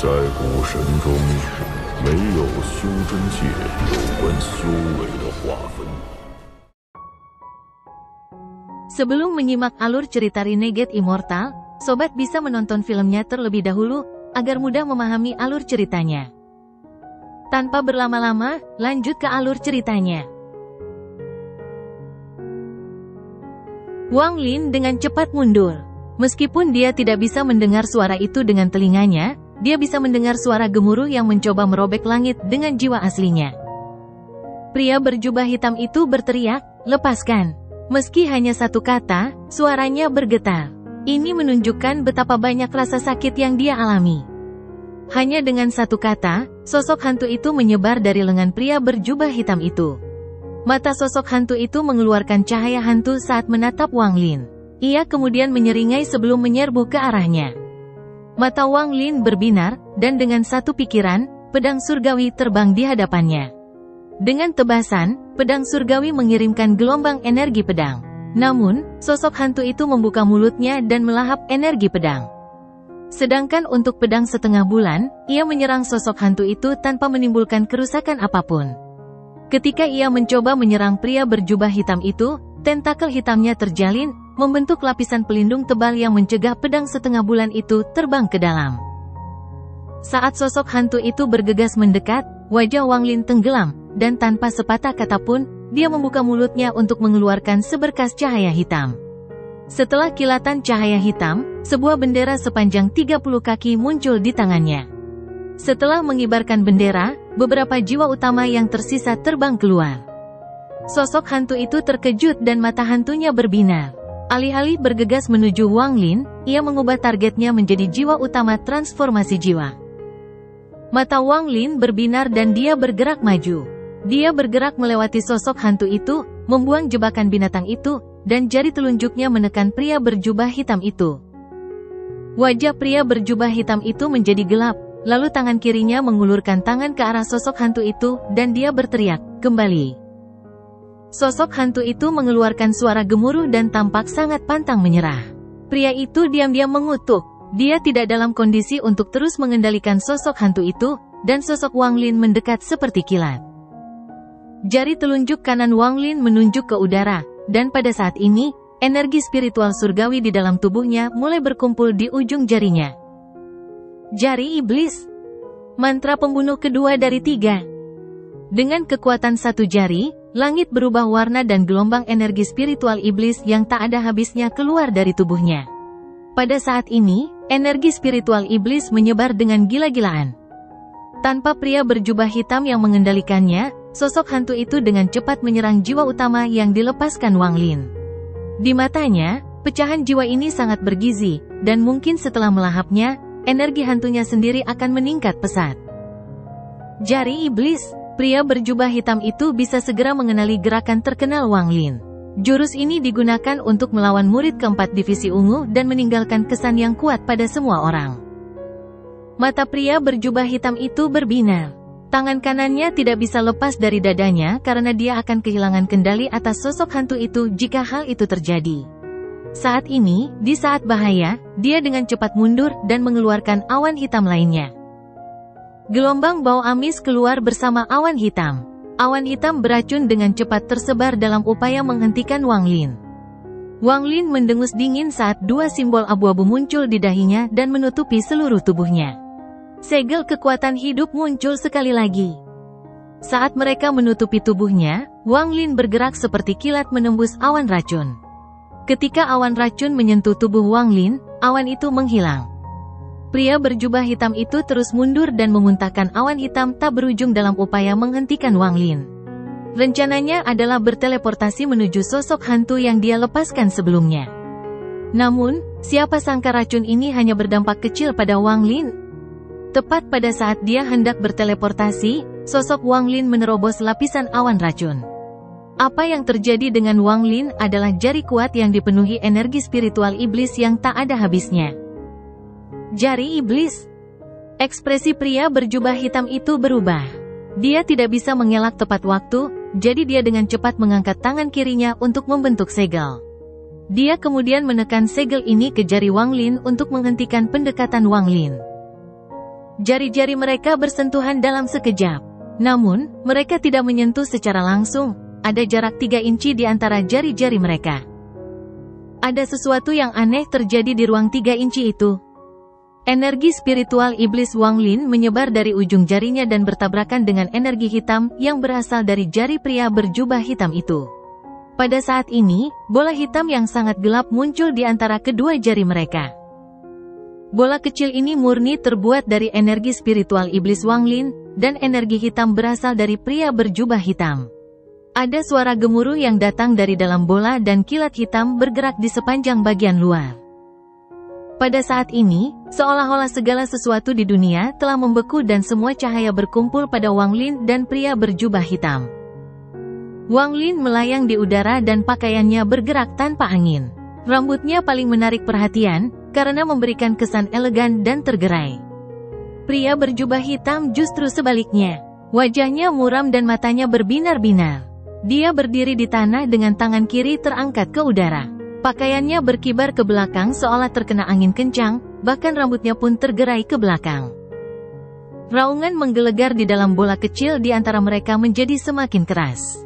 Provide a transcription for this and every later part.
在古神中，没有修真界有关修为的划分。Sebelum menyimak alur cerita Renegade Immortal, sobat bisa menonton filmnya terlebih dahulu, agar mudah memahami alur ceritanya. Tanpa berlama-lama, lanjut ke alur ceritanya. Wang Lin dengan cepat mundur. Meskipun dia tidak bisa mendengar suara itu dengan telinganya, dia bisa mendengar suara gemuruh yang mencoba merobek langit dengan jiwa aslinya. Pria berjubah hitam itu berteriak, "Lepaskan!" Meski hanya satu kata, suaranya bergetar. Ini menunjukkan betapa banyak rasa sakit yang dia alami. Hanya dengan satu kata, sosok hantu itu menyebar dari lengan pria berjubah hitam itu. Mata sosok hantu itu mengeluarkan cahaya hantu saat menatap Wang Lin. Ia kemudian menyeringai sebelum menyerbu ke arahnya. Mata Wang Lin berbinar, dan dengan satu pikiran, pedang surgawi terbang di hadapannya. Dengan tebasan, pedang surgawi mengirimkan gelombang energi pedang. Namun, sosok hantu itu membuka mulutnya dan melahap energi pedang. Sedangkan untuk pedang setengah bulan, ia menyerang sosok hantu itu tanpa menimbulkan kerusakan apapun. Ketika ia mencoba menyerang pria berjubah hitam itu, tentakel hitamnya terjalin, membentuk lapisan pelindung tebal yang mencegah pedang setengah bulan itu terbang ke dalam. Saat sosok hantu itu bergegas mendekat, wajah Wang Lin tenggelam, dan tanpa sepatah kata pun, dia membuka mulutnya untuk mengeluarkan seberkas cahaya hitam. Setelah kilatan cahaya hitam, sebuah bendera sepanjang 30 kaki muncul di tangannya. Setelah mengibarkan bendera, beberapa jiwa utama yang tersisa terbang keluar. Sosok hantu itu terkejut dan mata hantunya berbinar. Alih-alih bergegas menuju Wang Lin, ia mengubah targetnya menjadi jiwa utama transformasi jiwa. Mata Wang Lin berbinar dan dia bergerak maju. Dia bergerak melewati sosok hantu itu, membuang jebakan binatang itu, dan jari telunjuknya menekan pria berjubah hitam itu. Wajah pria berjubah hitam itu menjadi gelap, lalu tangan kirinya mengulurkan tangan ke arah sosok hantu itu, dan dia berteriak, "Kembali!" Sosok hantu itu mengeluarkan suara gemuruh dan tampak sangat pantang menyerah. Pria itu diam-diam mengutuk. Dia tidak dalam kondisi untuk terus mengendalikan sosok hantu itu, dan sosok Wang Lin mendekat seperti kilat. Jari telunjuk kanan Wang Lin menunjuk ke udara, dan pada saat ini, energi spiritual surgawi di dalam tubuhnya mulai berkumpul di ujung jarinya. Jari iblis. Mantra pembunuh kedua dari 3. Dengan kekuatan satu jari, langit berubah warna dan gelombang energi spiritual iblis yang tak ada habisnya keluar dari tubuhnya. Pada saat ini, energi spiritual iblis menyebar dengan gila-gilaan. Tanpa pria berjubah hitam yang mengendalikannya, sosok hantu itu dengan cepat menyerang jiwa utama yang dilepaskan Wang Lin. Di matanya, pecahan jiwa ini sangat bergizi, dan mungkin setelah melahapnya, energi hantunya sendiri akan meningkat pesat. Jari iblis. Pria berjubah hitam itu bisa segera mengenali gerakan terkenal Wang Lin. Jurus ini digunakan untuk melawan murid keempat divisi ungu dan meninggalkan kesan yang kuat pada semua orang. Mata pria berjubah hitam itu berbinar. Tangan kanannya tidak bisa lepas dari dadanya karena dia akan kehilangan kendali atas sosok hantu itu jika hal itu terjadi. Saat ini, di saat bahaya, dia dengan cepat mundur dan mengeluarkan awan hitam lainnya. Gelombang bau amis keluar bersama awan hitam. Awan hitam beracun dengan cepat tersebar dalam upaya menghentikan Wang Lin. Wang Lin mendengus dingin saat dua simbol abu-abu muncul di dahinya dan menutupi seluruh tubuhnya. Segel kekuatan hidup muncul sekali lagi. Saat mereka menutupi tubuhnya, Wang Lin bergerak seperti kilat menembus awan racun. Ketika awan racun menyentuh tubuh Wang Lin, awan itu menghilang. Pria berjubah hitam itu terus mundur dan memuntahkan awan hitam tak berujung dalam upaya menghentikan Wang Lin. Rencananya adalah berteleportasi menuju sosok hantu yang dia lepaskan sebelumnya. Namun, siapa sangka racun ini hanya berdampak kecil pada Wang Lin? Tepat pada saat dia hendak berteleportasi, sosok Wang Lin menerobos lapisan awan racun. Apa yang terjadi dengan Wang Lin adalah jari kuat yang dipenuhi energi spiritual iblis yang tak ada habisnya. Jari iblis. Ekspresi pria berjubah hitam itu berubah. Dia tidak bisa mengelak tepat waktu, jadi dia dengan cepat mengangkat tangan kirinya untuk membentuk segel. Dia kemudian menekan segel ini ke jari Wang Lin untuk menghentikan pendekatan Wang Lin. Jari-jari mereka bersentuhan dalam sekejap. Namun, mereka tidak menyentuh secara langsung. Ada jarak 3 inci di antara jari-jari mereka. Ada sesuatu yang aneh terjadi di ruang 3 inci itu. Energi spiritual iblis Wang Lin menyebar dari ujung jarinya dan bertabrakan dengan energi hitam yang berasal dari jari pria berjubah hitam itu. Pada saat ini, bola hitam yang sangat gelap muncul di antara kedua jari mereka. Bola kecil ini murni terbuat dari energi spiritual iblis Wang Lin, dan energi hitam berasal dari pria berjubah hitam. Ada suara gemuruh yang datang dari dalam bola dan kilat hitam bergerak di sepanjang bagian luar. Pada saat ini, seolah-olah segala sesuatu di dunia telah membeku dan semua cahaya berkumpul pada Wang Lin dan pria berjubah hitam. Wang Lin melayang di udara dan pakaiannya bergerak tanpa angin. Rambutnya paling menarik perhatian, karena memberikan kesan elegan dan tergerai. Pria berjubah hitam justru sebaliknya. Wajahnya muram dan matanya berbinar-binar. Dia berdiri di tanah dengan tangan kiri terangkat ke udara. Pakaiannya berkibar ke belakang seolah terkena angin kencang, bahkan rambutnya pun tergerai ke belakang. Raungan menggelegar di dalam bola kecil di antara mereka menjadi semakin keras.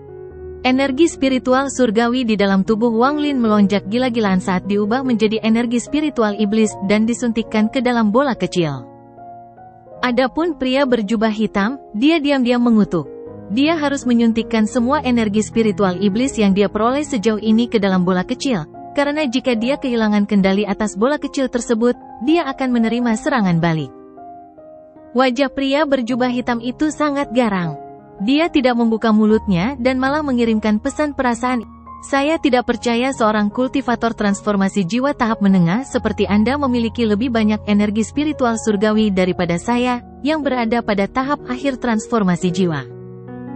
Energi spiritual surgawi di dalam tubuh Wang Lin melonjak gila-gilaan saat diubah menjadi energi spiritual iblis dan disuntikkan ke dalam bola kecil. Adapun pria berjubah hitam, dia diam-diam mengutuk. Dia harus menyuntikkan semua energi spiritual iblis yang dia peroleh sejauh ini ke dalam bola kecil, karena jika dia kehilangan kendali atas bola kecil tersebut, dia akan menerima serangan balik. Wajah pria berjubah hitam itu sangat garang. Dia tidak membuka mulutnya dan malah mengirimkan pesan perasaan. Saya tidak percaya seorang kultivator transformasi jiwa tahap menengah seperti Anda memiliki lebih banyak energi spiritual surgawi daripada saya, yang berada pada tahap akhir transformasi jiwa.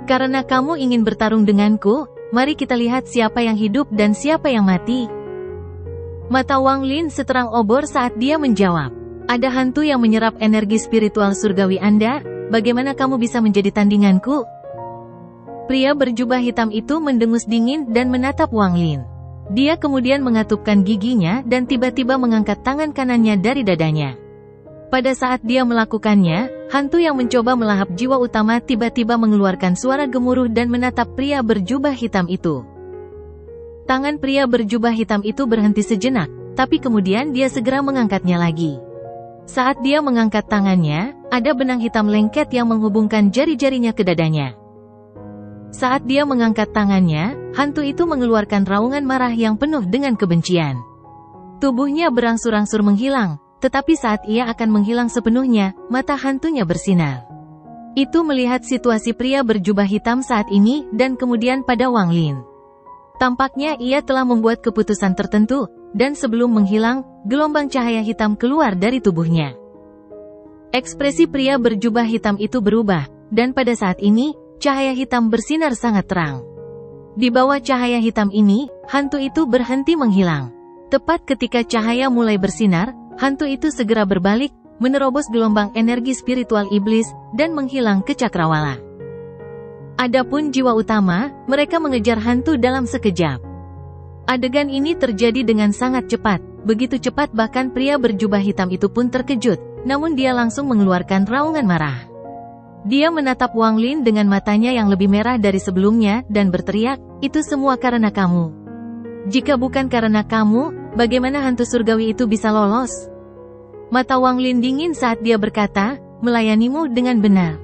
Karena kamu ingin bertarung denganku, mari kita lihat siapa yang hidup dan siapa yang mati. Mata Wang Lin seterang obor saat dia menjawab. Ada hantu yang menyerap energi spiritual surgawi Anda, bagaimana kamu bisa menjadi tandinganku? Pria berjubah hitam itu mendengus dingin dan menatap Wang Lin. Dia kemudian mengatupkan giginya dan tiba-tiba mengangkat tangan kanannya dari dadanya. Pada saat dia melakukannya, hantu yang mencoba melahap jiwa utama tiba-tiba mengeluarkan suara gemuruh dan menatap pria berjubah hitam itu. Tangan pria berjubah hitam itu berhenti sejenak, tapi kemudian dia segera mengangkatnya lagi. Saat dia mengangkat tangannya, ada benang hitam lengket yang menghubungkan jari-jarinya ke dadanya. Saat dia mengangkat tangannya, hantu itu mengeluarkan raungan marah yang penuh dengan kebencian. Tubuhnya berangsur-angsur menghilang, tetapi saat ia akan menghilang sepenuhnya, mata hantunya bersinar. Itu melihat situasi pria berjubah hitam saat ini dan kemudian pada Wang Lin. Tampaknya ia telah membuat keputusan tertentu, dan sebelum menghilang, gelombang cahaya hitam keluar dari tubuhnya. Ekspresi pria berjubah hitam itu berubah, dan pada saat ini, cahaya hitam bersinar sangat terang. Di bawah cahaya hitam ini, hantu itu berhenti menghilang. Tepat ketika cahaya mulai bersinar, hantu itu segera berbalik, menerobos gelombang energi spiritual iblis, dan menghilang ke cakrawala. Adapun jiwa utama, mereka mengejar hantu dalam sekejap. Adegan ini terjadi dengan sangat cepat, begitu cepat bahkan pria berjubah hitam itu pun terkejut, namun dia langsung mengeluarkan raungan marah. Dia menatap Wang Lin dengan matanya yang lebih merah dari sebelumnya, dan berteriak, "Itu semua karena kamu. Jika bukan karena kamu, bagaimana hantu surgawi itu bisa lolos?" Mata Wang Lin dingin saat dia berkata, "Melayanimu dengan benar."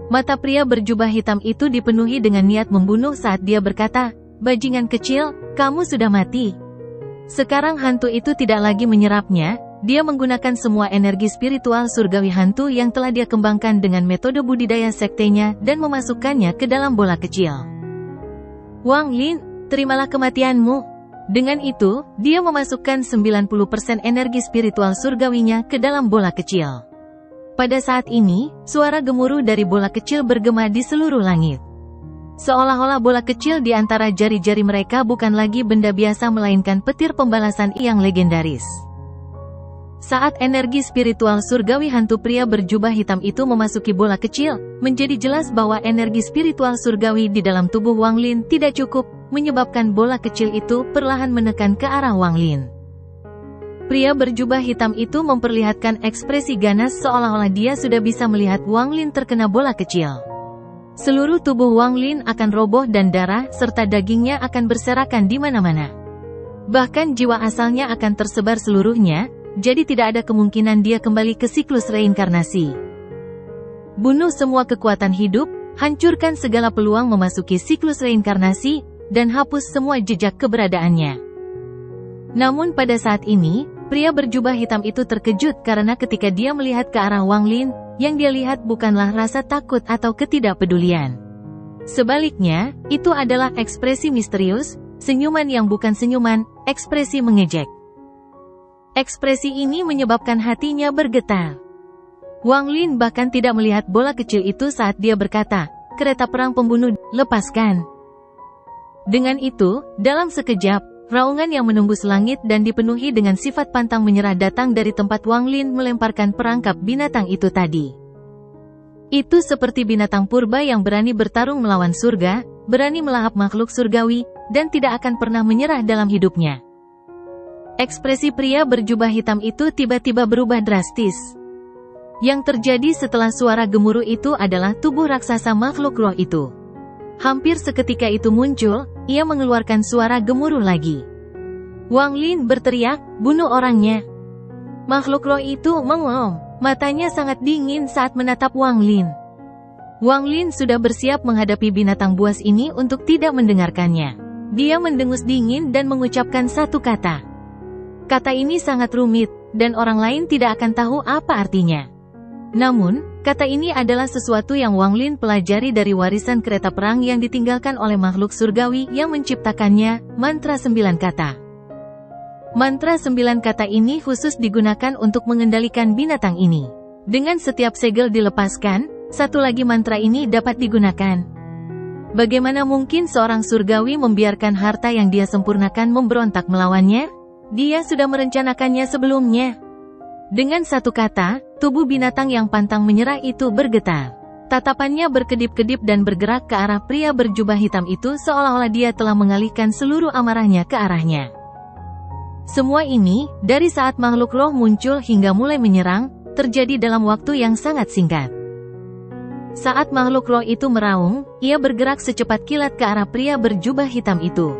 Mata pria berjubah hitam itu dipenuhi dengan niat membunuh saat dia berkata, "Bajingan kecil, kamu sudah mati." Sekarang hantu itu tidak lagi menyerapnya, dia menggunakan semua energi spiritual surgawi hantu yang telah dia kembangkan dengan metode budidaya sektenya dan memasukkannya ke dalam bola kecil. "Wang Lin, terimalah kematianmu." Dengan itu, dia memasukkan 90% energi spiritual surgawinya ke dalam bola kecil. Pada saat ini, suara gemuruh dari bola kecil bergema di seluruh langit. Seolah-olah bola kecil di antara jari-jari mereka bukan lagi benda biasa melainkan petir pembalasan yang legendaris. Saat energi spiritual surgawi hantu pria berjubah hitam itu memasuki bola kecil, menjadi jelas bahwa energi spiritual surgawi di dalam tubuh Wang Lin tidak cukup, menyebabkan bola kecil itu perlahan menekan ke arah Wang Lin. Pria berjubah hitam itu memperlihatkan ekspresi ganas seolah-olah dia sudah bisa melihat Wang Lin terkena bola kecil. Seluruh tubuh Wang Lin akan roboh dan darah serta dagingnya akan berserakan di mana-mana. Bahkan jiwa asalnya akan tersebar seluruhnya, jadi tidak ada kemungkinan dia kembali ke siklus reinkarnasi. Bunuh semua kekuatan hidup, hancurkan segala peluang memasuki siklus reinkarnasi, dan hapus semua jejak keberadaannya. Namun pada saat ini, pria berjubah hitam itu terkejut karena ketika dia melihat ke arah Wang Lin, yang dia lihat bukanlah rasa takut atau ketidakpedulian. Sebaliknya, itu adalah ekspresi misterius, senyuman yang bukan senyuman, ekspresi mengejek. Ekspresi ini menyebabkan hatinya bergetar. Wang Lin bahkan tidak melihat bola kecil itu saat dia berkata, "Kereta perang pembunuh, lepaskan." Dengan itu, dalam sekejap, raungan yang menembus langit dan dipenuhi dengan sifat pantang menyerah datang dari tempat Wang Lin melemparkan perangkap binatang itu tadi. Itu seperti binatang purba yang berani bertarung melawan surga, berani melahap makhluk surgawi, dan tidak akan pernah menyerah dalam hidupnya. Ekspresi pria berjubah hitam itu tiba-tiba berubah drastis. Yang terjadi setelah suara gemuruh itu adalah tubuh raksasa makhluk roh itu. Hampir seketika itu muncul, ia mengeluarkan suara gemuruh lagi. Wang Lin berteriak, "Bunuh orangnya!" Makhluk roh itu mengeom, matanya sangat dingin saat menatap Wang Lin. Wang Lin sudah bersiap menghadapi binatang buas ini untuk tidak mendengarkannya. Dia mendengus dingin dan mengucapkan satu kata. Kata ini sangat rumit, dan orang lain tidak akan tahu apa artinya. Namun, kata ini adalah sesuatu yang Wang Lin pelajari dari warisan kereta perang yang ditinggalkan oleh makhluk surgawi yang menciptakannya, mantra 9 kata. Mantra 9 kata ini khusus digunakan untuk mengendalikan binatang ini. Dengan setiap segel dilepaskan, satu lagi mantra ini dapat digunakan. Bagaimana mungkin seorang surgawi membiarkan harta yang dia sempurnakan memberontak melawannya? Dia sudah merencanakannya sebelumnya. Dengan satu kata, tubuh binatang yang pantang menyerah itu bergetar. Tatapannya berkedip-kedip dan bergerak ke arah pria berjubah hitam itu seolah-olah dia telah mengalihkan seluruh amarahnya ke arahnya. Semua ini, dari saat makhluk roh muncul hingga mulai menyerang, terjadi dalam waktu yang sangat singkat. Saat makhluk roh itu meraung, ia bergerak secepat kilat ke arah pria berjubah hitam itu.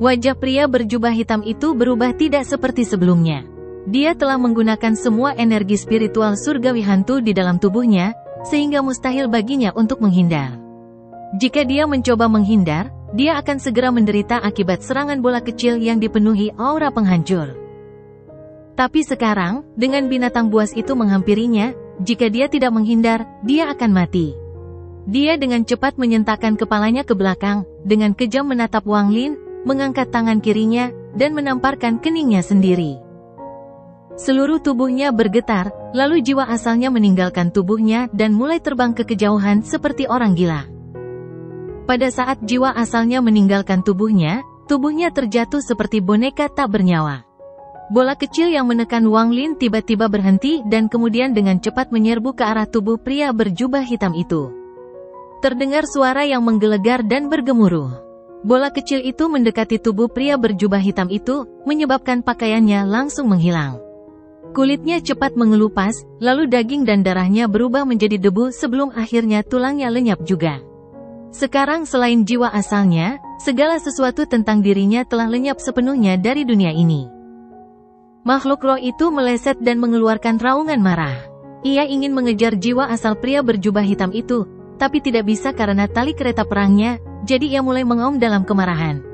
Wajah pria berjubah hitam itu berubah tidak seperti sebelumnya. Dia telah menggunakan semua energi spiritual surgawi hantu di dalam tubuhnya, sehingga mustahil baginya untuk menghindar. Jika dia mencoba menghindar, dia akan segera menderita akibat serangan bola kecil yang dipenuhi aura penghancur. Tapi sekarang, dengan binatang buas itu menghampirinya, jika dia tidak menghindar, dia akan mati. Dia dengan cepat menyentakkan kepalanya ke belakang, dengan kejam menatap Wang Lin, mengangkat tangan kirinya, dan menamparkan keningnya sendiri. Seluruh tubuhnya bergetar, lalu jiwa asalnya meninggalkan tubuhnya dan mulai terbang ke kejauhan seperti orang gila. Pada saat jiwa asalnya meninggalkan tubuhnya terjatuh seperti boneka tak bernyawa. Bola kecil yang menekan Wang Lin tiba-tiba berhenti dan kemudian dengan cepat menyerbu ke arah tubuh pria berjubah hitam itu. Terdengar suara yang menggelegar dan bergemuruh. Bola kecil itu mendekati tubuh pria berjubah hitam itu, menyebabkan pakaiannya langsung menghilang. Kulitnya cepat mengelupas, lalu daging dan darahnya berubah menjadi debu sebelum akhirnya tulangnya lenyap juga. Sekarang selain jiwa asalnya, segala sesuatu tentang dirinya telah lenyap sepenuhnya dari dunia ini. Makhluk roh itu meleset dan mengeluarkan raungan marah. Ia ingin mengejar jiwa asal pria berjubah hitam itu, tapi tidak bisa karena tali kereta perangnya, jadi ia mulai mengaum dalam kemarahan.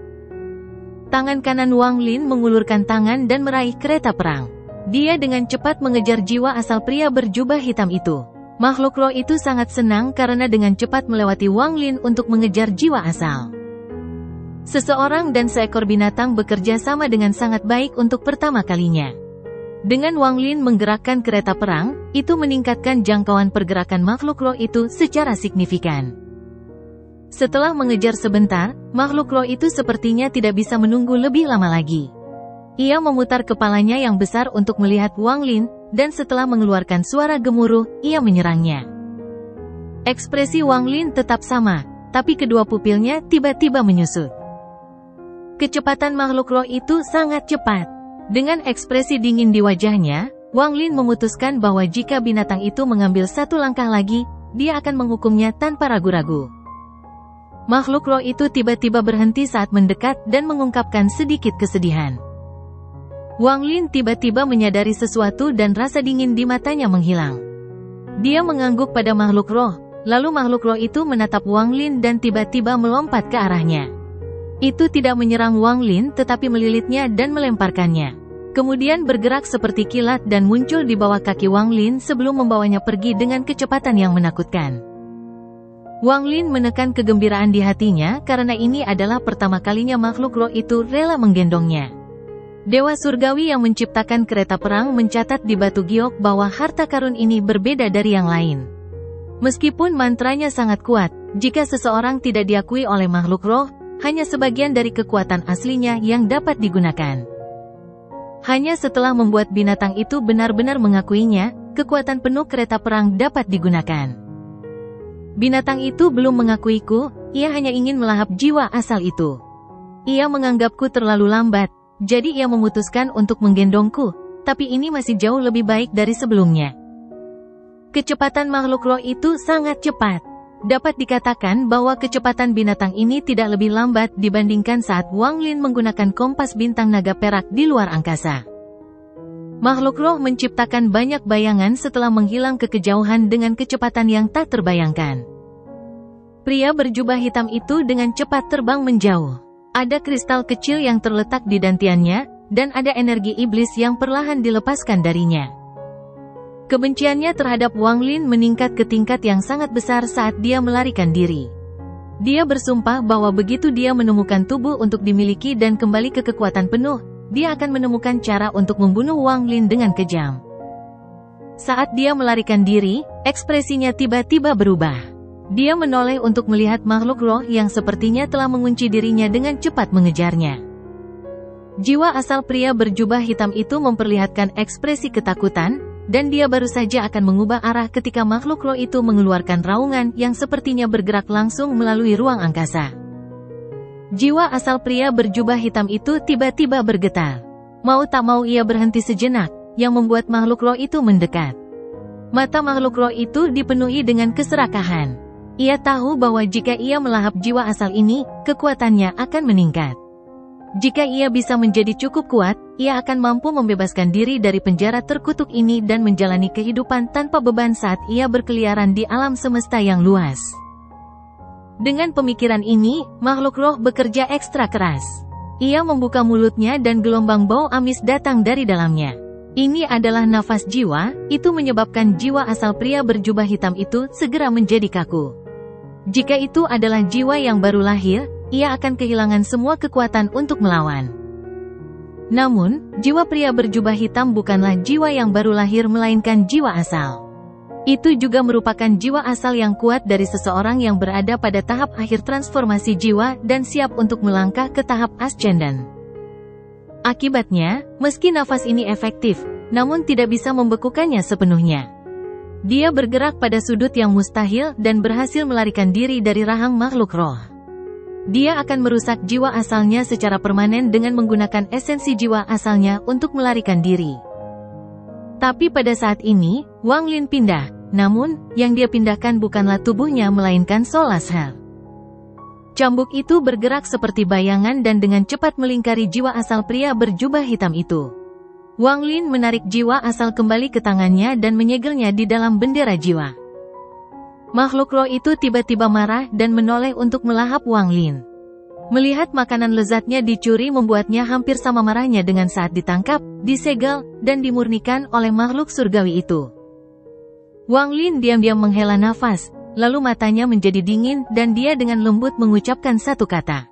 Tangan kanan Wang Lin mengulurkan tangan dan meraih kereta perang. Dia dengan cepat mengejar jiwa asal pria berjubah hitam itu. Makhluk roh itu sangat senang karena dengan cepat melewati Wang Lin untuk mengejar jiwa asal. Seseorang dan seekor binatang bekerja sama dengan sangat baik untuk pertama kalinya. Dengan Wang Lin menggerakkan kereta perang, itu meningkatkan jangkauan pergerakan makhluk roh itu secara signifikan. Setelah mengejar sebentar, makhluk roh itu sepertinya tidak bisa menunggu lebih lama lagi. Ia memutar kepalanya yang besar untuk melihat Wang Lin, dan setelah mengeluarkan suara gemuruh, ia menyerangnya. Ekspresi Wang Lin tetap sama, tapi kedua pupilnya tiba-tiba menyusut. Kecepatan makhluk roh itu sangat cepat. Dengan ekspresi dingin di wajahnya, Wang Lin memutuskan bahwa jika binatang itu mengambil satu langkah lagi, dia akan menghukumnya tanpa ragu-ragu. Makhluk roh itu tiba-tiba berhenti saat mendekat dan mengungkapkan sedikit kesedihan. Wang Lin tiba-tiba menyadari sesuatu dan rasa dingin di matanya menghilang. Dia mengangguk pada makhluk roh, lalu makhluk roh itu menatap Wang Lin dan tiba-tiba melompat ke arahnya. Itu tidak menyerang Wang Lin tetapi melilitnya dan melemparkannya. Kemudian bergerak seperti kilat dan muncul di bawah kaki Wang Lin sebelum membawanya pergi dengan kecepatan yang menakutkan. Wang Lin menekan kegembiraan di hatinya karena ini adalah pertama kalinya makhluk roh itu rela menggendongnya. Dewa surgawi yang menciptakan kereta perang mencatat di batu giok bahwa harta karun ini berbeda dari yang lain. Meskipun mantranya sangat kuat, jika seseorang tidak diakui oleh makhluk roh, hanya sebagian dari kekuatan aslinya yang dapat digunakan. Hanya setelah membuat binatang itu benar-benar mengakuinya, kekuatan penuh kereta perang dapat digunakan. Binatang itu belum mengakuiku, ia hanya ingin melahap jiwa asal itu. Ia menganggapku terlalu lambat, jadi ia memutuskan untuk menggendongku, tapi ini masih jauh lebih baik dari sebelumnya. Kecepatan makhluk roh itu sangat cepat. Dapat dikatakan bahwa kecepatan binatang ini tidak lebih lambat dibandingkan saat Wang Lin menggunakan kompas bintang naga perak di luar angkasa. Makhluk roh menciptakan banyak bayangan setelah menghilang ke kejauhan dengan kecepatan yang tak terbayangkan. Pria berjubah hitam itu dengan cepat terbang menjauh. Ada kristal kecil yang terletak di dantiannya, dan ada energi iblis yang perlahan dilepaskan darinya. Kebenciannya terhadap Wang Lin meningkat ke tingkat yang sangat besar saat dia melarikan diri. Dia bersumpah bahwa begitu dia menemukan tubuh untuk dimiliki dan kembali ke kekuatan penuh, dia akan menemukan cara untuk membunuh Wang Lin dengan kejam. Saat dia melarikan diri, ekspresinya tiba-tiba berubah. Dia menoleh untuk melihat makhluk roh yang sepertinya telah mengunci dirinya dengan cepat mengejarnya. Jiwa asal pria berjubah hitam itu memperlihatkan ekspresi ketakutan, dan dia baru saja akan mengubah arah ketika makhluk roh itu mengeluarkan raungan yang sepertinya bergerak langsung melalui ruang angkasa. Jiwa asal pria berjubah hitam itu tiba-tiba bergetar. Mau tak mau ia berhenti sejenak, yang membuat makhluk roh itu mendekat. Mata makhluk roh itu dipenuhi dengan keserakahan. Ia tahu bahwa jika ia melahap jiwa asal ini, kekuatannya akan meningkat. Jika ia bisa menjadi cukup kuat, ia akan mampu membebaskan diri dari penjara terkutuk ini dan menjalani kehidupan tanpa beban saat ia berkeliaran di alam semesta yang luas. Dengan pemikiran ini, makhluk roh bekerja ekstra keras. Ia membuka mulutnya dan gelombang bau amis datang dari dalamnya. Ini adalah nafas jiwa, itu menyebabkan jiwa asal pria berjubah hitam itu segera menjadi kaku. Jika itu adalah jiwa yang baru lahir, ia akan kehilangan semua kekuatan untuk melawan. Namun, jiwa pria berjubah hitam bukanlah jiwa yang baru lahir melainkan jiwa asal. Itu juga merupakan jiwa asal yang kuat dari seseorang yang berada pada tahap akhir transformasi jiwa dan siap untuk melangkah ke tahap ascendant. Akibatnya, meski nafas ini efektif, namun tidak bisa membekukannya sepenuhnya. Dia bergerak pada sudut yang mustahil dan berhasil melarikan diri dari rahang makhluk roh. Dia akan merusak jiwa asalnya secara permanen dengan menggunakan esensi jiwa asalnya untuk melarikan diri. Tapi pada saat ini, Wang Lin pindah, namun, yang dia pindahkan bukanlah tubuhnya melainkan Solas Hell. Cambuk itu bergerak seperti bayangan dan dengan cepat melingkari jiwa asal pria berjubah hitam itu. Wang Lin menarik jiwa asal kembali ke tangannya dan menyegelnya di dalam bendera jiwa. Makhluk roh itu tiba-tiba marah dan menoleh untuk melahap Wang Lin. Melihat makanan lezatnya dicuri membuatnya hampir sama marahnya dengan saat ditangkap, disegel, dan dimurnikan oleh makhluk surgawi itu. Wang Lin diam-diam menghela nafas, lalu matanya menjadi dingin dan dia dengan lembut mengucapkan satu kata.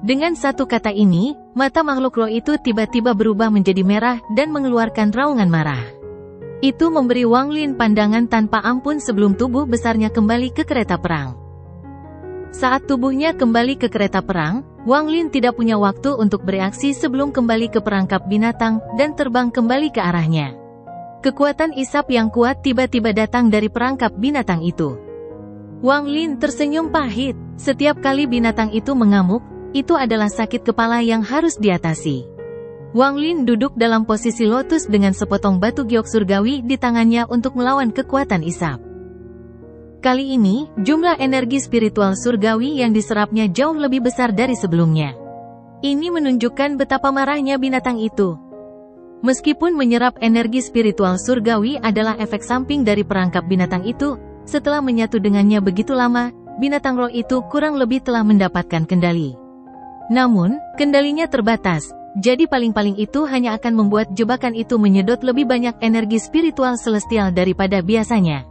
Dengan satu kata ini, mata makhluk roh itu tiba-tiba berubah menjadi merah dan mengeluarkan raungan marah. Itu memberi Wang Lin pandangan tanpa ampun sebelum tubuh besarnya kembali ke kereta perang. Saat tubuhnya kembali ke kereta perang, Wang Lin tidak punya waktu untuk bereaksi sebelum kembali ke perangkap binatang dan terbang kembali ke arahnya. Kekuatan isap yang kuat tiba-tiba datang dari perangkap binatang itu. Wang Lin tersenyum pahit. Setiap kali binatang itu mengamuk, itu adalah sakit kepala yang harus diatasi. Wang Lin duduk dalam posisi lotus dengan sepotong batu giok surgawi di tangannya untuk melawan kekuatan isap. Kali ini, jumlah energi spiritual surgawi yang diserapnya jauh lebih besar dari sebelumnya. Ini menunjukkan betapa marahnya binatang itu. Meskipun menyerap energi spiritual surgawi adalah efek samping dari perangkap binatang itu, setelah menyatu dengannya begitu lama, binatang roh itu kurang lebih telah mendapatkan kendali. Namun, kendalinya terbatas. Jadi paling-paling itu hanya akan membuat jebakan itu menyedot lebih banyak energi spiritual celestial daripada biasanya.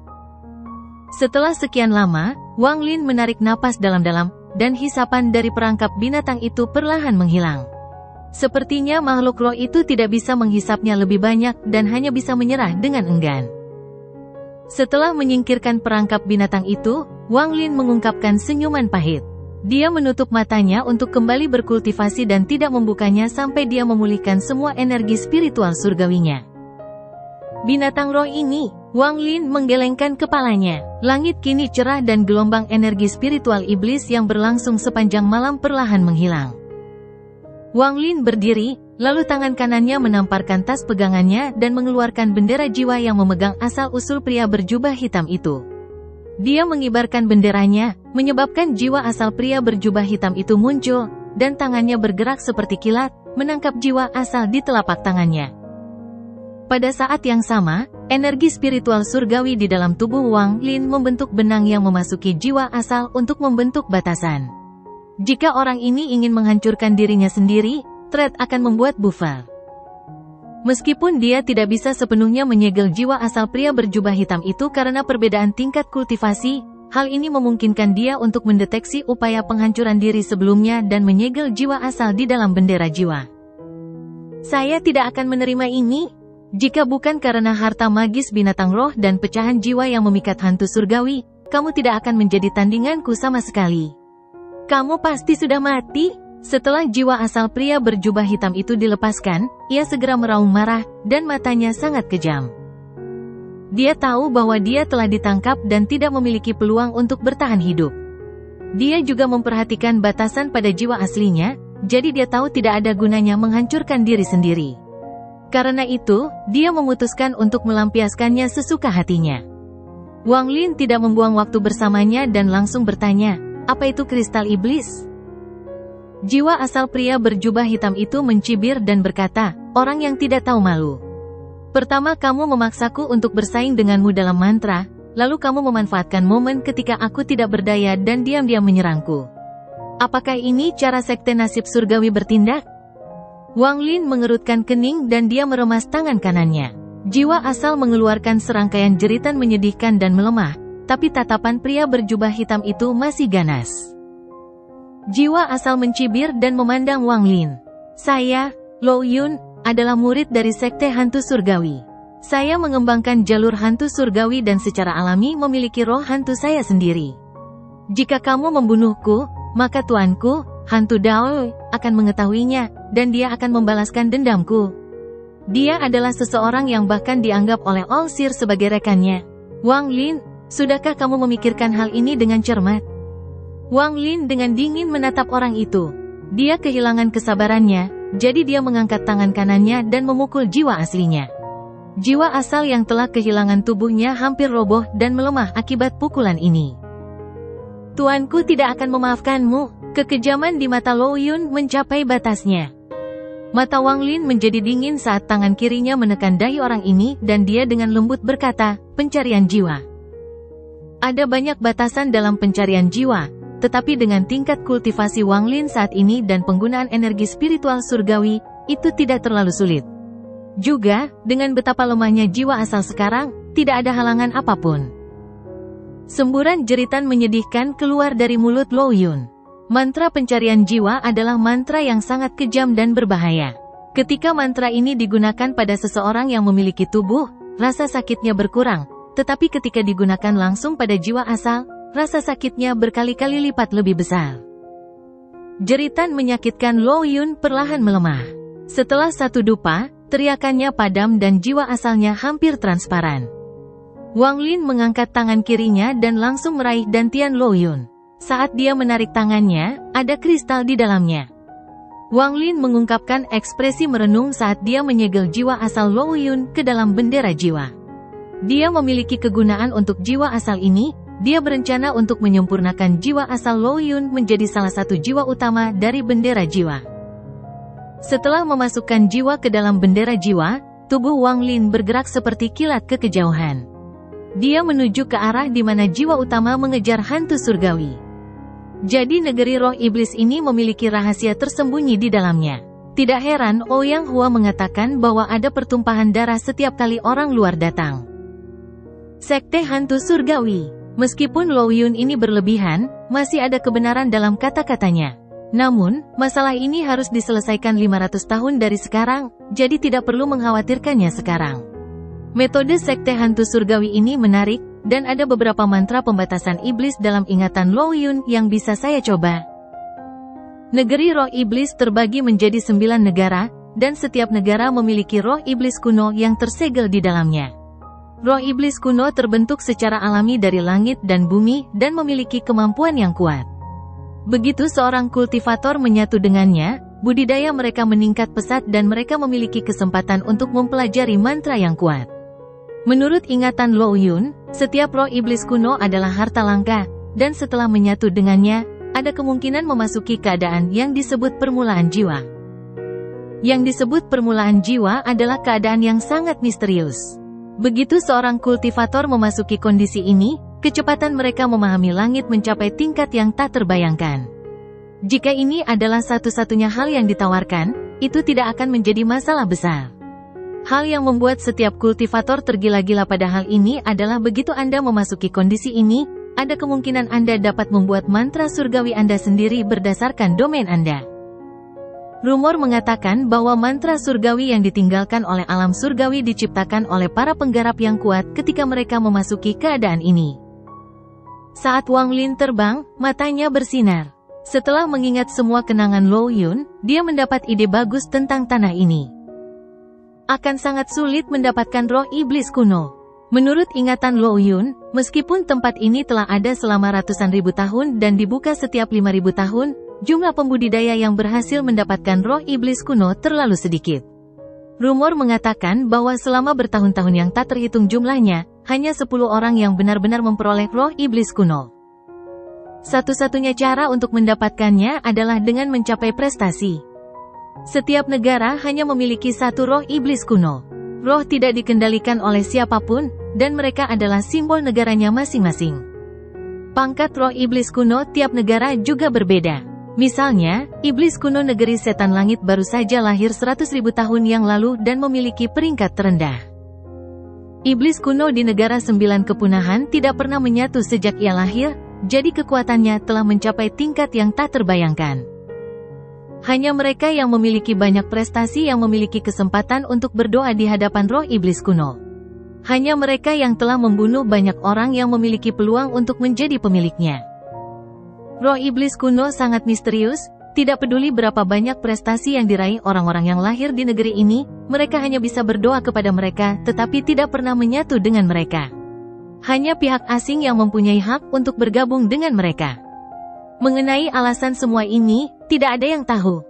Setelah sekian lama, Wang Lin menarik napas dalam-dalam, dan hisapan dari perangkap binatang itu perlahan menghilang. Sepertinya makhluk roh itu tidak bisa menghisapnya lebih banyak dan hanya bisa menyerah dengan enggan. Setelah menyingkirkan perangkap binatang itu, Wang Lin mengungkapkan senyuman pahit. Dia menutup matanya untuk kembali berkultivasi dan tidak membukanya sampai dia memulihkan semua energi spiritual surgawinya. Binatang roh ini, Wang Lin menggelengkan kepalanya. Langit kini cerah dan gelombang energi spiritual iblis yang berlangsung sepanjang malam perlahan menghilang. Wang Lin berdiri, lalu tangan kanannya menamparkan tas pegangannya dan mengeluarkan bendera jiwa yang memegang asal-usul pria berjubah hitam itu. Dia mengibarkan benderanya, menyebabkan jiwa asal pria berjubah hitam itu muncul, dan tangannya bergerak seperti kilat, menangkap jiwa asal di telapak tangannya. Pada saat yang sama, energi spiritual surgawi di dalam tubuh Wang Lin membentuk benang yang memasuki jiwa asal untuk membentuk batasan. Jika orang ini ingin menghancurkan dirinya sendiri, Thread akan membuat buffer. Meskipun dia tidak bisa sepenuhnya menyegel jiwa asal pria berjubah hitam itu karena perbedaan tingkat kultivasi, hal ini memungkinkan dia untuk mendeteksi upaya penghancuran diri sebelumnya dan menyegel jiwa asal di dalam bendera jiwa. Saya tidak akan menerima ini. Jika bukan karena harta magis binatang roh dan pecahan jiwa yang memikat hantu surgawi, kamu tidak akan menjadi tandinganku sama sekali. Kamu pasti sudah mati. Setelah jiwa asal pria berjubah hitam itu dilepaskan, ia segera meraung marah, dan matanya sangat kejam. Dia tahu bahwa dia telah ditangkap dan tidak memiliki peluang untuk bertahan hidup. Dia juga memperhatikan batasan pada jiwa aslinya, jadi dia tahu tidak ada gunanya menghancurkan diri sendiri. Karena itu, dia memutuskan untuk melampiaskannya sesuka hatinya. Wang Lin tidak membuang waktu bersamanya dan langsung bertanya, apa itu kristal iblis? Jiwa asal pria berjubah hitam itu mencibir dan berkata, orang yang tidak tahu malu. Pertama kamu memaksaku untuk bersaing denganmu dalam mantra, lalu kamu memanfaatkan momen ketika aku tidak berdaya dan diam-diam menyerangku. Apakah ini cara sekte nasib surgawi bertindak? Wang Lin mengerutkan kening dan dia meremas tangan kanannya. Jiwa asal mengeluarkan serangkaian jeritan menyedihkan dan melemah, tapi tatapan pria berjubah hitam itu masih ganas. Jiwa asal mencibir dan memandang Wang Lin. Saya, Lo Yun, adalah murid dari sekte hantu surgawi. Saya mengembangkan jalur hantu surgawi dan secara alami memiliki roh hantu saya sendiri. Jika kamu membunuhku, maka tuanku, hantu Dao, akan mengetahuinya, dan dia akan membalaskan dendamku. Dia adalah seseorang yang bahkan dianggap oleh All Seer sebagai rekannya. Wang Lin, sudahkah kamu memikirkan hal ini dengan cermat? Wang Lin dengan dingin menatap orang itu. Dia kehilangan kesabarannya, jadi dia mengangkat tangan kanannya dan memukul jiwa aslinya. Jiwa asal yang telah kehilangan tubuhnya hampir roboh dan melemah akibat pukulan ini. Tuanku tidak akan memaafkanmu. Kekejaman di mata Lo Yun mencapai batasnya. Mata Wang Lin menjadi dingin saat tangan kirinya menekan dahi orang ini dan dia dengan lembut berkata, pencarian jiwa. Ada banyak batasan dalam pencarian jiwa. Tetapi dengan tingkat kultivasi Wang Lin saat ini dan penggunaan energi spiritual surgawi, itu tidak terlalu sulit. Juga, dengan betapa lemahnya jiwa asal sekarang, tidak ada halangan apapun. Semburan jeritan menyedihkan keluar dari mulut Lo Yun. Mantra pencarian jiwa adalah mantra yang sangat kejam dan berbahaya. Ketika mantra ini digunakan pada seseorang yang memiliki tubuh, rasa sakitnya berkurang, tetapi ketika digunakan langsung pada jiwa asal, rasa sakitnya berkali-kali lipat lebih besar. Jeritan menyakitkan Lo Yun perlahan melemah. Setelah satu dupa, teriakannya padam dan jiwa asalnya hampir transparan. Wang Lin mengangkat tangan kirinya dan langsung meraih dantian Lo Yun. Saat dia menarik tangannya, ada kristal di dalamnya. Wang Lin mengungkapkan ekspresi merenung saat dia menyegel jiwa asal Luo Yun ke dalam bendera jiwa. Dia memiliki kegunaan untuk jiwa asal ini, dia berencana untuk menyempurnakan jiwa asal Luo Yun menjadi salah satu jiwa utama dari bendera jiwa. Setelah memasukkan jiwa ke dalam bendera jiwa, tubuh Wang Lin bergerak seperti kilat ke kejauhan. Dia menuju ke arah di mana jiwa utama mengejar hantu surgawi. Jadi negeri roh iblis ini memiliki rahasia tersembunyi di dalamnya. Tidak heran Ouyang Hua mengatakan bahwa ada pertumpahan darah setiap kali orang luar datang. Sekte hantu surgawi. Meskipun Luo Yun ini berlebihan, masih ada kebenaran dalam kata-katanya. Namun, masalah ini harus diselesaikan 500 tahun dari sekarang, jadi tidak perlu mengkhawatirkannya sekarang. Metode sekte hantu surgawi ini menarik, dan ada beberapa mantra pembatasan iblis dalam ingatan Luo Yun yang bisa saya coba. Negeri roh iblis terbagi menjadi 9 negara, dan setiap negara memiliki roh iblis kuno yang tersegel di dalamnya. Roh iblis kuno terbentuk secara alami dari langit dan bumi dan memiliki kemampuan yang kuat. Begitu seorang kultivator menyatu dengannya, budidaya mereka meningkat pesat dan mereka memiliki kesempatan untuk mempelajari mantra yang kuat. Menurut ingatan Luo Yun, setiap roh iblis kuno adalah harta langka, dan setelah menyatu dengannya, ada kemungkinan memasuki keadaan yang disebut permulaan jiwa. Yang disebut permulaan jiwa adalah keadaan yang sangat misterius. Begitu seorang kultivator memasuki kondisi ini, kecepatan mereka memahami langit mencapai tingkat yang tak terbayangkan. Jika ini adalah satu-satunya hal yang ditawarkan, itu tidak akan menjadi masalah besar. Hal yang membuat setiap kultivator tergila-gila pada hal ini adalah begitu Anda memasuki kondisi ini, ada kemungkinan Anda dapat membuat mantra surgawi Anda sendiri berdasarkan domain Anda. Rumor mengatakan bahwa mantra surgawi yang ditinggalkan oleh alam surgawi diciptakan oleh para penggarap yang kuat ketika mereka memasuki keadaan ini. Saat Wang Lin terbang, matanya bersinar. Setelah mengingat semua kenangan Luo Yun, dia mendapat ide bagus tentang tanah ini. Akan sangat sulit mendapatkan roh iblis kuno. Menurut ingatan Luo Yun, meskipun tempat ini telah ada selama ratusan ribu tahun dan dibuka setiap 5.000 tahun, jumlah pembudidaya yang berhasil mendapatkan roh iblis kuno terlalu sedikit. Rumor mengatakan bahwa selama bertahun-tahun yang tak terhitung jumlahnya, hanya 10 orang yang benar-benar memperoleh roh iblis kuno. Satu-satunya cara untuk mendapatkannya adalah dengan mencapai prestasi. Setiap negara hanya memiliki satu roh iblis kuno. Roh tidak dikendalikan oleh siapapun, dan mereka adalah simbol negaranya masing-masing. Pangkat roh iblis kuno tiap negara juga berbeda. Misalnya, iblis kuno negeri setan langit baru saja lahir 100.000 tahun yang lalu dan memiliki peringkat terendah. Iblis kuno di negara 9 kepunahan tidak pernah menyatu sejak ia lahir, jadi kekuatannya telah mencapai tingkat yang tak terbayangkan. Hanya mereka yang memiliki banyak prestasi yang memiliki kesempatan untuk berdoa di hadapan roh iblis kuno. Hanya mereka yang telah membunuh banyak orang yang memiliki peluang untuk menjadi pemiliknya. Roh iblis kuno sangat misterius, tidak peduli berapa banyak prestasi yang diraih orang-orang yang lahir di negeri ini, mereka hanya bisa berdoa kepada mereka tetapi tidak pernah menyatu dengan mereka. Hanya pihak asing yang mempunyai hak untuk bergabung dengan mereka. Mengenai alasan semua ini, tidak ada yang tahu.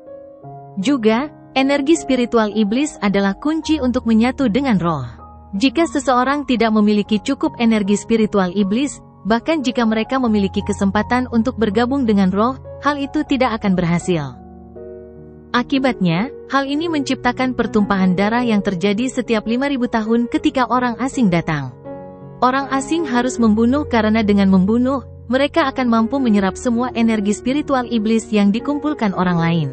Juga, energi spiritual iblis adalah kunci untuk menyatu dengan roh. Jika seseorang tidak memiliki cukup energi spiritual iblis, bahkan jika mereka memiliki kesempatan untuk bergabung dengan roh, hal itu tidak akan berhasil. Akibatnya, hal ini menciptakan pertumpahan darah yang terjadi setiap 5.000 tahun ketika orang asing datang. Orang asing harus membunuh karena dengan membunuh, mereka akan mampu menyerap semua energi spiritual iblis yang dikumpulkan orang lain.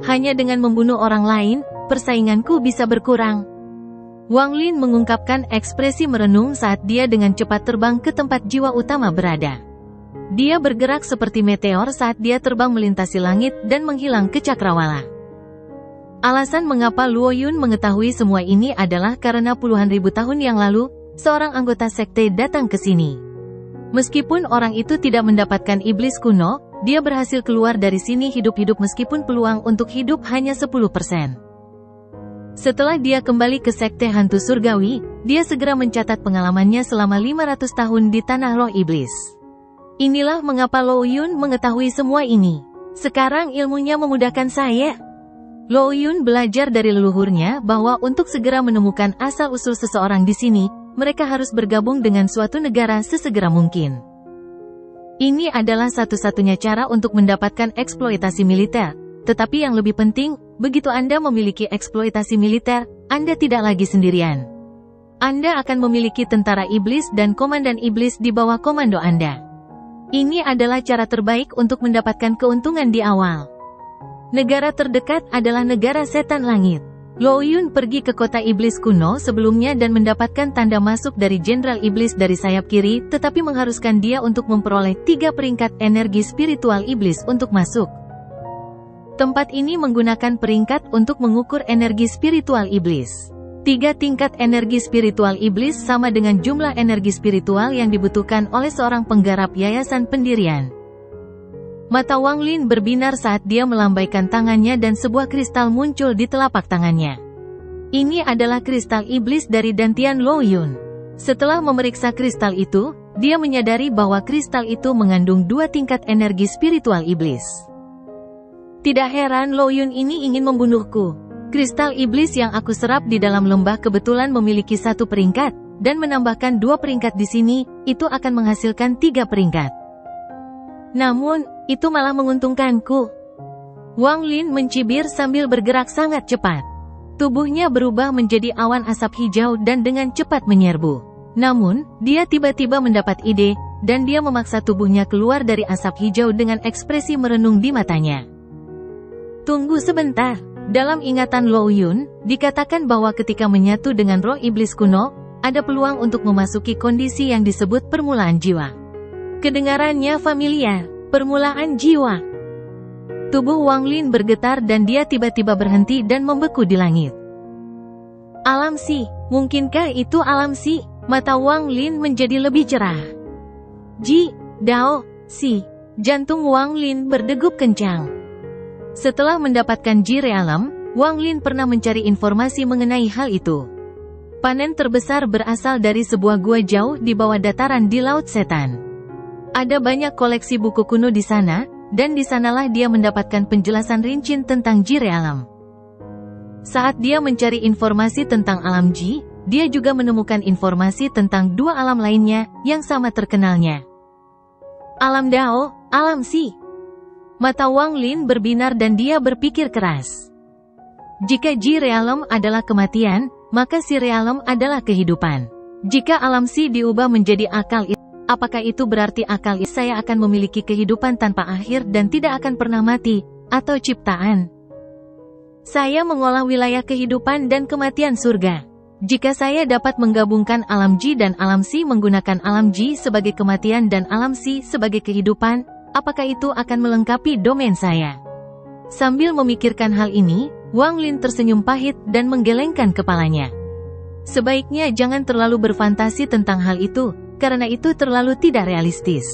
Hanya dengan membunuh orang lain, persainganku bisa berkurang. Wang Lin mengungkapkan ekspresi merenung saat dia dengan cepat terbang ke tempat jiwa utama berada. Dia bergerak seperti meteor saat dia terbang melintasi langit dan menghilang ke cakrawala. Alasan mengapa Luo Yun mengetahui semua ini adalah karena puluhan ribu tahun yang lalu, seorang anggota sekte datang ke sini. Meskipun orang itu tidak mendapatkan iblis kuno, dia berhasil keluar dari sini hidup-hidup meskipun peluang untuk hidup hanya 10%. Setelah dia kembali ke sekte hantu surgawi, dia segera mencatat pengalamannya selama 500 tahun di tanah roh iblis. Inilah mengapa Luo Yun mengetahui semua ini. Sekarang ilmunya memudahkan saya. Lo Yun belajar dari leluhurnya bahwa untuk segera menemukan asal-usul seseorang di sini, mereka harus bergabung dengan suatu negara sesegera mungkin. Ini adalah satu-satunya cara untuk mendapatkan eksploitasi militer. Tetapi yang lebih penting, begitu Anda memiliki eksploitasi militer, Anda tidak lagi sendirian. Anda akan memiliki tentara iblis dan komandan iblis di bawah komando Anda. Ini adalah cara terbaik untuk mendapatkan keuntungan di awal. Negara terdekat adalah negara setan langit. Lo Yun pergi ke kota iblis kuno sebelumnya dan mendapatkan tanda masuk dari Jenderal Iblis dari sayap kiri, tetapi mengharuskan dia untuk memperoleh 3 peringkat energi spiritual iblis untuk masuk. Tempat ini menggunakan peringkat untuk mengukur energi spiritual iblis. 3 tingkat energi spiritual iblis sama dengan jumlah energi spiritual yang dibutuhkan oleh seorang penggarap yayasan pendirian. Mata Wang Lin berbinar saat dia melambaikan tangannya dan sebuah kristal muncul di telapak tangannya. Ini adalah kristal iblis dari dantian Lo Yun. Setelah memeriksa kristal itu, dia menyadari bahwa kristal itu mengandung 2 tingkat energi spiritual iblis. Tidak heran Lo Yun ini ingin membunuhku. Kristal iblis yang aku serap di dalam lembah kebetulan memiliki 1 peringkat, dan menambahkan 2 peringkat di sini, itu akan menghasilkan 3 peringkat. Namun, itu malah menguntungkanku. Wang Lin mencibir sambil bergerak sangat cepat. Tubuhnya berubah menjadi awan asap hijau dan dengan cepat menyerbu. Namun, dia tiba-tiba mendapat ide, dan dia memaksa tubuhnya keluar dari asap hijau dengan ekspresi merenung di matanya. Tunggu sebentar. Dalam ingatan Lo Yun, dikatakan bahwa ketika menyatu dengan roh iblis kuno, ada peluang untuk memasuki kondisi yang disebut permulaan jiwa. Kedengarannya familiar, permulaan jiwa. Tubuh Wang Lin bergetar dan dia tiba-tiba berhenti dan membeku di langit. Alam Si, mungkinkah itu alam Si? Mata Wang Lin menjadi lebih cerah. Ji, Dao, Si. Jantung Wang Lin berdegup kencang. Setelah mendapatkan Ji Realem, Wang Lin pernah mencari informasi mengenai hal itu. Panen terbesar berasal dari sebuah gua jauh di bawah dataran di Laut Setan. Ada banyak koleksi buku kuno di sana, dan di sanalah dia mendapatkan penjelasan rinci tentang Ji Realem. Saat dia mencari informasi tentang alam Ji, dia juga menemukan informasi tentang 2 alam lainnya yang sama terkenalnya. Alam Dao, alam Si. Mata Wang Lin berbinar dan dia berpikir keras. Jika Ji Realem adalah kematian, maka Si Realem adalah kehidupan. Jika alam Si diubah menjadi akal, apakah itu berarti akal saya akan memiliki kehidupan tanpa akhir dan tidak akan pernah mati, atau ciptaan? Saya mengolah wilayah kehidupan dan kematian surga. Jika saya dapat menggabungkan alam Ji dan alam Si menggunakan alam Ji sebagai kematian dan alam Si sebagai kehidupan, apakah itu akan melengkapi domain saya? Sambil memikirkan hal ini, Wang Lin tersenyum pahit dan menggelengkan kepalanya. Sebaiknya jangan terlalu berfantasi tentang hal itu, karena itu terlalu tidak realistis.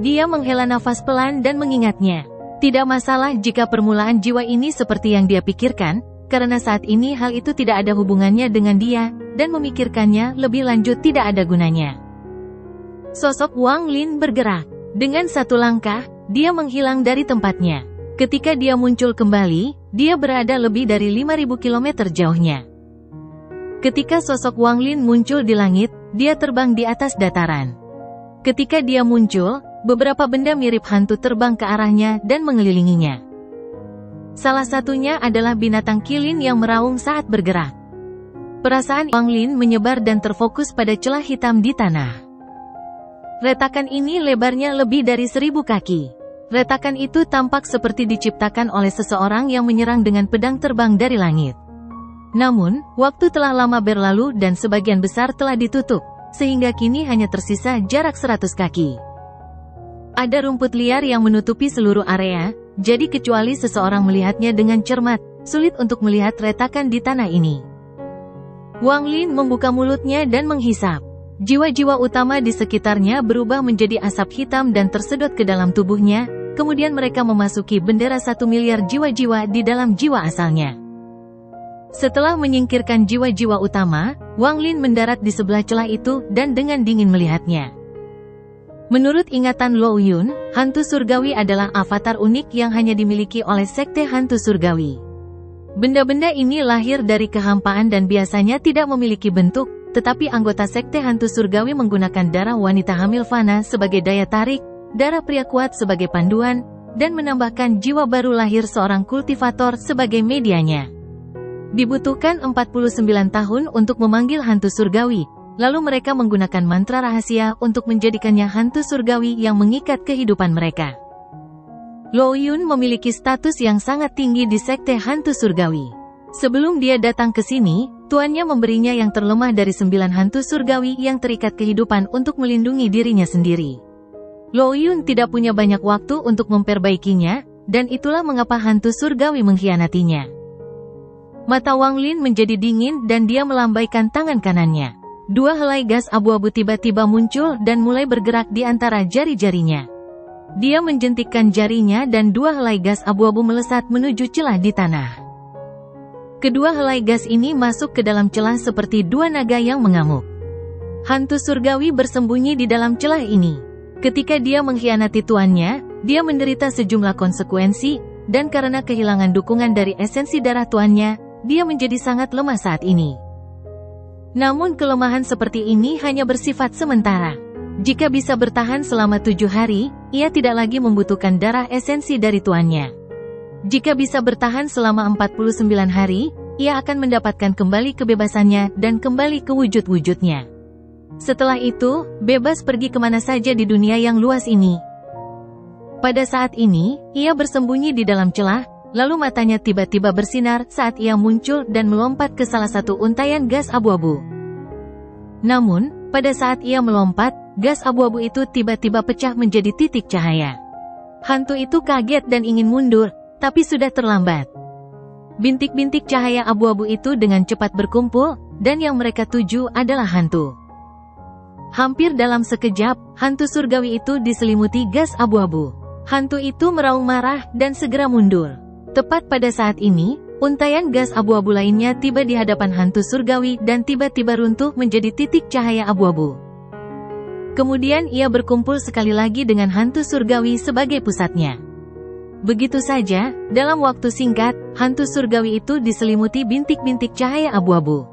Dia menghela nafas pelan dan mengingatnya. Tidak masalah jika permulaan jiwa ini seperti yang dia pikirkan, karena saat ini hal itu tidak ada hubungannya dengan dia, dan memikirkannya lebih lanjut tidak ada gunanya. Sosok Wang Lin bergerak. Dengan 1 langkah, dia menghilang dari tempatnya. Ketika dia muncul kembali, dia berada lebih dari 5.000 km jauhnya. Ketika sosok Wang Lin muncul di langit, dia terbang di atas dataran. Ketika dia muncul, beberapa benda mirip hantu terbang ke arahnya dan mengelilinginya. Salah satunya adalah binatang kilin yang meraung saat bergerak. Perasaan Wang Lin menyebar dan terfokus pada celah hitam di tanah. Retakan ini lebarnya lebih dari 1000 kaki. Retakan itu tampak seperti diciptakan oleh seseorang yang menyerang dengan pedang terbang dari langit. Namun, waktu telah lama berlalu dan sebagian besar telah ditutup, sehingga kini hanya tersisa jarak 100 kaki. Ada rumput liar yang menutupi seluruh area, jadi kecuali seseorang melihatnya dengan cermat, sulit untuk melihat retakan di tanah ini. Wang Lin membuka mulutnya dan menghisap. Jiwa-jiwa utama di sekitarnya berubah menjadi asap hitam dan tersedot ke dalam tubuhnya, kemudian mereka memasuki bendera 1 miliar jiwa-jiwa di dalam jiwa asalnya. Setelah menyingkirkan jiwa-jiwa utama, Wang Lin mendarat di sebelah celah itu dan dengan dingin melihatnya. Menurut ingatan Lo Yun, hantu surgawi adalah avatar unik yang hanya dimiliki oleh sekte hantu surgawi. Benda-benda ini lahir dari kehampaan dan biasanya tidak memiliki bentuk, tetapi anggota sekte hantu surgawi menggunakan darah wanita hamil fana sebagai daya tarik, darah pria kuat sebagai panduan, dan menambahkan jiwa baru lahir seorang kultivator sebagai medianya. Dibutuhkan 49 tahun untuk memanggil hantu surgawi, lalu mereka menggunakan mantra rahasia untuk menjadikannya hantu surgawi yang mengikat kehidupan mereka. Lo Yun memiliki status yang sangat tinggi di sekte hantu surgawi. Sebelum dia datang ke sini, tuannya memberinya yang terlemah dari 9 hantu surgawi yang terikat kehidupan untuk melindungi dirinya sendiri. Lo Yun tidak punya banyak waktu untuk memperbaikinya, dan itulah mengapa hantu surgawi mengkhianatinya. Mata Wang Lin menjadi dingin dan dia melambaikan tangan kanannya. 2 helai gas abu-abu tiba-tiba muncul dan mulai bergerak di antara jari-jarinya. Dia menjentikkan jarinya dan 2 helai gas abu-abu melesat menuju celah di tanah. Kedua helai gas ini masuk ke dalam celah seperti 2 naga yang mengamuk. Hantu surgawi bersembunyi di dalam celah ini. Ketika dia mengkhianati tuannya, dia menderita sejumlah konsekuensi, dan karena kehilangan dukungan dari esensi darah tuannya, dia menjadi sangat lemah saat ini. Namun kelemahan seperti ini hanya bersifat sementara. Jika bisa bertahan selama 7 hari, ia tidak lagi membutuhkan darah esensi dari tuannya. Jika bisa bertahan selama 49 hari, ia akan mendapatkan kembali kebebasannya dan kembali ke wujud-wujudnya. Setelah itu, bebas pergi kemana saja di dunia yang luas ini. Pada saat ini, ia bersembunyi di dalam celah, lalu matanya tiba-tiba bersinar saat ia muncul dan melompat ke salah satu untaian gas abu-abu. Namun, pada saat ia melompat, gas abu-abu itu tiba-tiba pecah menjadi titik cahaya. Hantu itu kaget dan ingin mundur, tapi sudah terlambat. Bintik-bintik cahaya abu-abu itu dengan cepat berkumpul, dan yang mereka tuju adalah hantu. Hampir dalam sekejap, hantu surgawi itu diselimuti gas abu-abu. Hantu itu meraung marah dan segera mundur. Tepat pada saat ini, untaian gas abu-abu lainnya tiba di hadapan hantu surgawi dan tiba-tiba runtuh menjadi titik cahaya abu-abu. Kemudian ia berkumpul sekali lagi dengan hantu surgawi sebagai pusatnya. Begitu saja, dalam waktu singkat, hantu surgawi itu diselimuti bintik-bintik cahaya abu-abu.